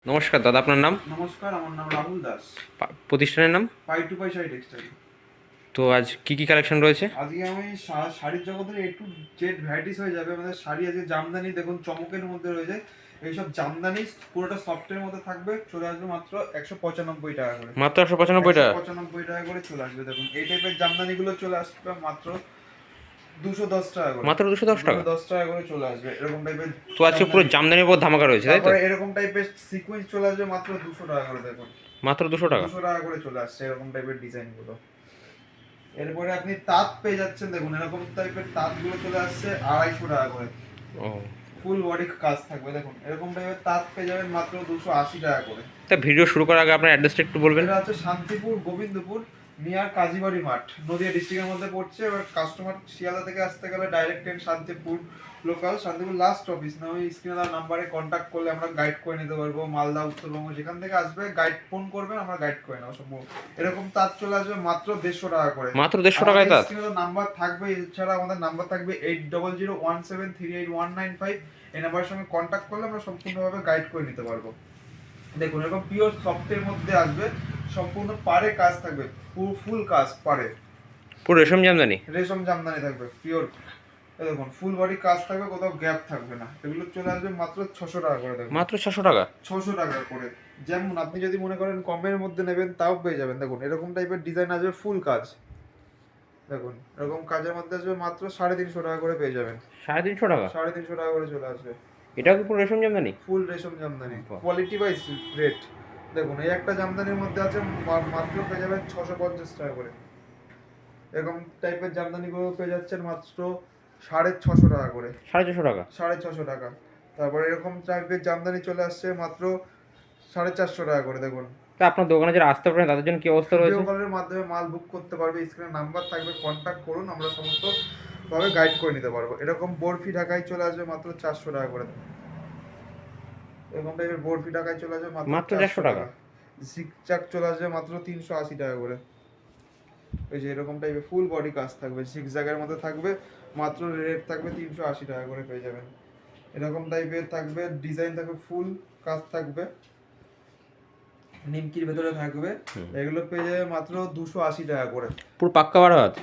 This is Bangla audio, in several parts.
নমস্কার দাদা, আপনার নাম? নমস্কার, আমার নাম রাহুল দাস। প্রতিষ্ঠানের নাম? পাই টু পাই শাড়ি টেক্সটাইল। তো আজ কি কি কালেকশন রয়েছে? আজকে আমি শাড়ির জগতের A to Z ভ্যারাইটিস হয়ে যাবে আমাদের শাড়ি। আজকে জামদানি দেখুন চমকের মধ্যে রয়েছে, এইসব জামদানি পুরোটা সফটের মধ্যে থাকবে। চলে আসবে মাত্র 195 টাকা করে। মাত্র 195 টাকা? 195 টাকা করে চলে আসবে। দেখুন এই টাইপের জামদানিগুলো চলে আসবে মাত্র 210 টাকা করে। মাত্র 210 টাকা? 210 টাকা করে চলে আসবে এরকম টাইপের। তো আজকে পুরো জামদানির উপর ধামাকা রয়েছে, তাই তো? তারপরে এরকম টাইপের সিকোয়েন্স চলে আসবে মাত্র 200 টাকা করে। দেখুন মাত্র 200 টাকা? 200 টাকা করে চলে আসছে এরকম টাইপের ডিজাইনগুলো। এরপরে আপনি তাঁত পেয়ে যাচ্ছেন, দেখুন এরকম টাইপের তাঁতগুলো চলে আসছে 250 টাকা করে। ও, ফুল বডি কাজ থাকবে। দেখুন এরকম টাইপের তাঁত পেয়ে যাবেন মাত্র 280 টাকা করে। তা ভিডিও শুরু করার আগে আপনার অ্যাড্রেসটা একটু বলবেন। এটা হচ্ছে শান্তিপুর গোবিন্দপুর নিয়ার কাজীবাড়ি মাঠ, নদিয়া ডিস্ট্রিক্টের মধ্যে পড়ছে। এবার কাস্টমার শিয়ালদা থেকে আসতে গেলে direct train Shantipur local, Shantipur last office না, ওই স্ক্রিনে দেওয়া নাম্বারে কন্ট্যাক্ট করলে আমরা গাইড করে নিতে পারবো। মালদা, উত্তরবঙ্গ যেখান থেকে আসবে গাইড ফোন করবেন, আমরা গাইড করে নেবো সম্ভব। এরকম তাঁত চলে আসবে মাত্র 150 টাকা করে। মাত্র 150 টাকায় তাঁত? স্ক্রিনে নাম্বার থাকবে, এছাড়া আমাদের নাম্বার থাকবে 8001738195। এই নাম্বারের সঙ্গে কন্ট্যাক্ট করলে আমরা সম্পূর্ণভাবে গাইড করে নিতে পারবো। দেখুন এরকম পিওর সফটের মধ্যে আসবে, সম্পূর্ণ পাড়ে কাজ থাকবে, ফুল কাজ পাড়ে, পুরো রেশম জামদানি? রেশম জামদানি থাকবে পিওর। দেখুন ফুল বডি কাজ থাকবে, কোথাও গ্যাপ থাকবে না। এগুলো চলে আসবে মাত্র 600 টাকা করে। দেখুন মাত্র 600 টাকা? 600 টাকা করে। যেমন আপনি যদি মনে করেন কমের মধ্যে নেবেন তাও পেয়ে যাবেন। দেখুন এরকম টাইপের ডিজাইন আসবে, ফুল কাজ। দেখুন এরকম কাজের মধ্যে আসবে মাত্র 350 টাকা করে পেয়ে যাবেন। 350 টাকা? 350 টাকা করে চলে আসবে। এটাও কি পুরো রেশম জামদানি? ফুল রেশম জামদানি, বাহ। Quality wise rate. দেখুন এই একটা জামদানির মধ্যে আছে মাত্র পেয়ে যাবেন 650 টাকা করে। এরকম টাইপের জামদানিগুলো পেয়ে যাচ্ছেন মাত্র 650 টাকা করে। 450 টাকা? 650 টাকা। তারপরে এরকম টাইপের জামদানি চলে আসছে মাত্র 450 টাকা করে। দেখুন তা আপনার দোকানে যারা আসতে পারেন তাদের জন্য কি অবস্থা রয়েছে? ভিডিও কলের মাধ্যমে মাল বুক করতে পারবে, স্ক্রিনে নাম্বার থাকবে, কন্ট্যাক্ট করুন, আমরা সমস্ত ভাবে গাইড করে নিতে পারবো। এরকম বরফি ঢাকায় চলে আসবে মাত্র 400 টাকা করে। এরকম টাইপের বরফি ঢাকায় চলে আসবে মাত্র 400 টাকা? জিগজ্যাগ চলে আসবে মাত্র 380 টাকা করে। ওই যে এরকম টাইপের ফুল বডি কাজ থাকবে, জিগজ্যাগের মধ্যে থাকবে, মাত্র রেট থাকবে 380 টাকা করে পেয়ে যাবেন। এরকম টাইপের থাকবে, ডিজাইন থাকবে, ফুল কাজ থাকবে, নিমকির ভেতরে থাকবে। এগুলো পেয়ে যাবে মাত্র 280 টাকা করে। পুরো পাক্কা 12 হাত?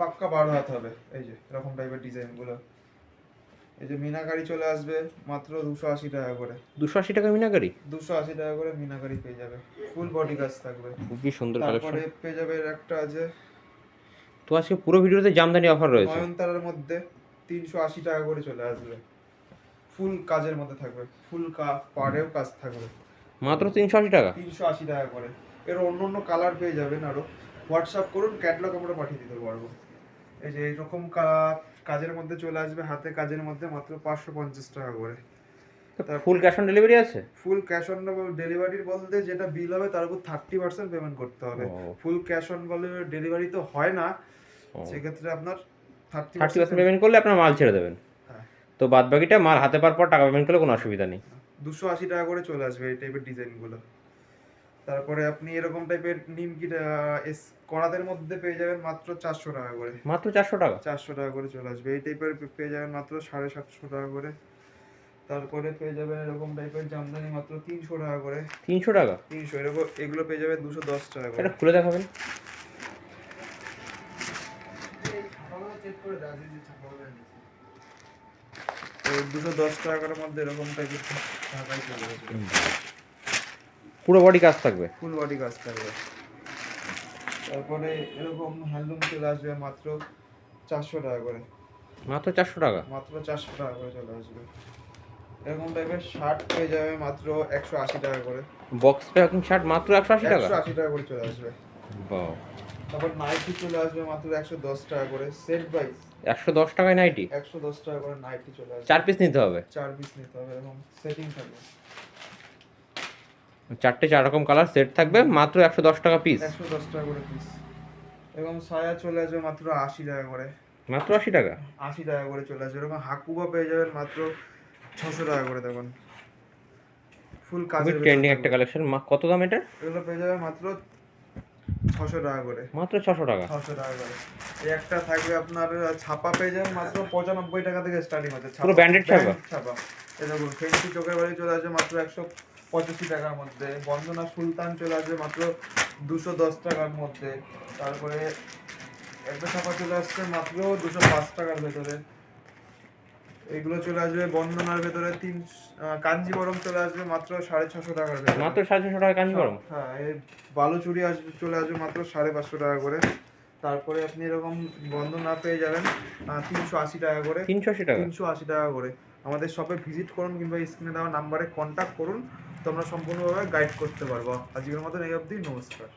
পাক্কা 12 হাত হবে। এই যে এরকম টাইপের ডিজাইনগুলো। এই যে মিনাকারি চলে আসবে মাত্র 280 টাকা করে। 280 টাকা মিনাকারি? 280 টাকা করে মিনাকারি পেয়ে যাবে, ফুল বডি কাজ থাকবে। খুবই সুন্দর কালেকশন। তারপরে পেয়ে যাবে একটা আছে, তো আজকে পুরো ভিডিওতে জামদানি অফার রয়েছে। নয়নতারার মধ্যে 380 টাকা করে চলে আসবে, ফুল কাজের মধ্যে থাকবে, ফুল পাড়েও কাজ থাকবে। মাত্র 380 টাকা? 380 টাকা করে। এর অন্য অন্য কালার পেয়ে যাবেন আরো। হোয়াটসঅ্যাপ করুন, ক্যাটালগ আমরা পাঠিয়ে দিতে পারবো। এই যে এরকম কাজের মধ্যে চলে আসবে, হাতে কাজের মধ্যে মাত্র 550 টাকা করে। ফুল ক্যাশ অন ডেলিভারি আছে? ফুল ক্যাশ অন ডেলিভারির বলতে যেটা বিল হবে তার উপর 30% পেমেন্ট করতে হবে। ফুল ক্যাশ অন ডেলিভারি তো হয় না, সেক্ষেত্রে আপনার 30% পেমেন্ট করলে আপনার মাল ছেড়ে দেবেন। হ্যাঁ। তো বাদ বাকিটা মাল হাতে পাওয়ার পর টাকা পেমেন্ট করলে কোনো অসুবিধা নেই। 280 টাকা করে চলে আসবে এই টাইপের ডিজাইনগুলো। তারপরে আপনি এরকম টাইপের নিমকি কড়াদের মধ্যে পেয়ে যাবেন মাত্র 400 টাকা করে। মাত্র 400 টাকা? 400 টাকা করে চলে আসবে। এই টাইপের পেয়ে যাবেন মাত্র 750 টাকা করে। তারপরে পেয়ে যাবেন এরকম টাইপের জামদানি মাত্র 300 টাকা করে। 300 টাকা? 300। এরকম এগুলো পেয়ে যাবেন 210 টাকা করে। এটা খুলে দেখাবেন? চেক করে দাও যে 210 টাকার মধ্যে এরকম টাইপের ঢাকাই চলে আসবে। পুরো বডি কাজ থাকবে? ফুল বডি কাজ থাকবে। তারপরে এরকম হ্যান্ডলুম চলে আসবে মাত্র 400 টাকা করে। মাত্র 400 টাকা? মাত্র 400 টাকা করে চলে আসবে। এরকম টাইপের শার্ট পেয়ে যাবে মাত্র 180 টাকা করে। বক্স প্যাকিং শার্ট মাত্র 180 টাকা? 180 টাকা করে চলে আসবে। বাহ। তারপর নাইটি চলে আসবে মাত্র 110 টাকা করে। সেট ওয়াইজ 110 টাকায় নাইটি? 110 টাকা করে নাইটি চলে আসবে। 4 পিস নিতে হবে? 4 পিস নিতে হবে, এবং সেটিং থাকবে। 4টে 4 রকম কালার সেট থাকবে, মাত্র 110 টাকা পিস? 110 টাকা করে পিস। এবং সায়া চলে আসবে মাত্র 80 টাকা করে। মাত্র 80 টাকা? 80 টাকা করে চলে আসবে। এরকম হাকুবা পেয়ে যাবেন মাত্র 600 টাকা করে। দেখুন ফুল কাজের ট্রেন্ডিং একটা কালেকশন। কত দাম এটা? এগুলো পেয়ে যাবে মাত্র 600 টাকা করে। মাত্র 600 টাকা? 600 টাকা করে। এই একটা থাকবে আপনার ছাপা পেয়ে যাবেন মাত্র 95 টাকা থেকে স্টার্টিং হচ্ছে। পুরো ব্র্যান্ডেড ছাপা? ছাপা। এই দেখুন ফেন্সি চোখের বাড়ি চলে আসবে মাত্র টাকার মধ্যে। বন্দনা সুলতান চলে আসবে মাত্র 210 টাকার মধ্যে। তারপরে একটা ছাপা চলে আসছে মাত্র 205 টাকার ভেতরে। এগুলো চলে আসবে বন্দনার ভেতরে। কাঞ্জিবরম চলে আসবে মাত্র 650 টাকার ভেতরে। মাত্র 650 টাকা কাঞ্জিবরম। হ্যাঁ, এই বালুচুরি চলে আসবে মাত্র 550 টাকা করে। তারপরে আপনি এরকম বন্দনা পেয়ে যাবেন 380 টাকা করে। 380 টাকা। 380 টাকা করে। আমাদের শপে ভিজিট করুন কিংবা স্ক্রিনে দেওয়া নাম্বারে কন্ট্যাক্ট করুন, তো আমরা সম্পূর্ণভাবে গাইড করতে পারবো। আজকের মতন এই অবধি, নমস্কার।